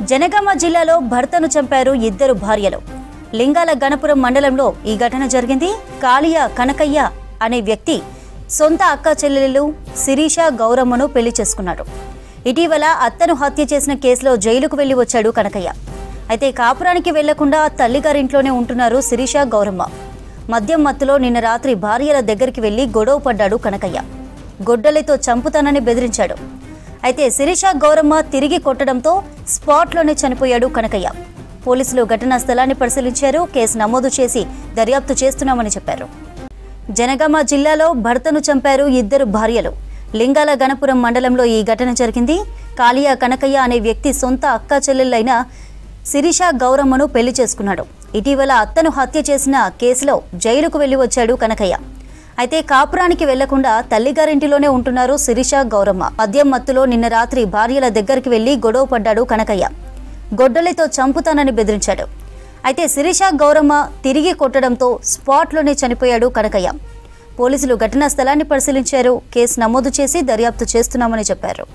జనగామ జిల్లాలో భర్తను చంపారు ఇద్దరు భార్యలు. లింగాల గణపురం మండలంలో ఈ ఘటన జరిగింది. కాళియ కనకయ్య అనే వ్యక్తి సొంత అక్క చెల్లెలు శిరీష గౌరమ్మను పెళ్లి చేసుకున్నాడు. ఇటీవల అత్తను హత్య చేసిన కేసులో జైలుకు వెళ్లి వచ్చాడు కనకయ్య. అయితే కాపురానికి వెళ్లకుండా తల్లిగారింట్లోనే ఉంటున్నారు శిరీష గౌరమ్మ. మద్యం మత్తులో నిన్న రాత్రి భార్యల దగ్గరికి వెళ్లి గొడవ పడ్డాడు కనకయ్య. గొడ్డలితో చంపుతానని బెదిరించాడు. అయితే శిరీష గౌరమ్మ తిరిగి కొట్టడంతో స్పాట్లోనే చనిపోయాడు కనకయ్య. పోలీసులు ఘటనా స్థలాన్ని పరిశీలించారు. కేసు నమోదు చేసి దర్యాప్తు చేస్తున్నామని చెప్పారు. జనగామ జిల్లాలో భర్తను చంపారు ఇద్దరు భార్యలు. లింగాల గణపురం మండలంలో ఈ ఘటన జరిగింది. కాళియ కనకయ్య అనే వ్యక్తి సొంత అక్క చెల్లెలైన శిరీష గౌరమ్మను పెళ్లి చేసుకున్నాడు. ఇటీవల అత్తను హత్య చేసిన కేసులో జైలుకు వెళ్లి వచ్చాడు కనకయ్య. అయితే కాపురానికి వెళ్లకుండా తల్లిగారింటిలోనే ఉంటున్నారు శిరీష గౌరమ్మ. మద్యం మత్తులో నిన్న రాత్రి భార్యల దగ్గరికి వెళ్లి గొడవ పడ్డాడు కనకయ్య. గొడ్డలితో చంపుతానని బెదిరించాడు. అయితే శిరీష గౌరమ్మ తిరిగి కొట్టడంతో స్పాట్లోనే చనిపోయాడు కనకయ్య. పోలీసులు ఘటనా స్థలాన్ని పరిశీలించారు. కేసు నమోదు చేసి దర్యాప్తు చేస్తున్నామని చెప్పారు.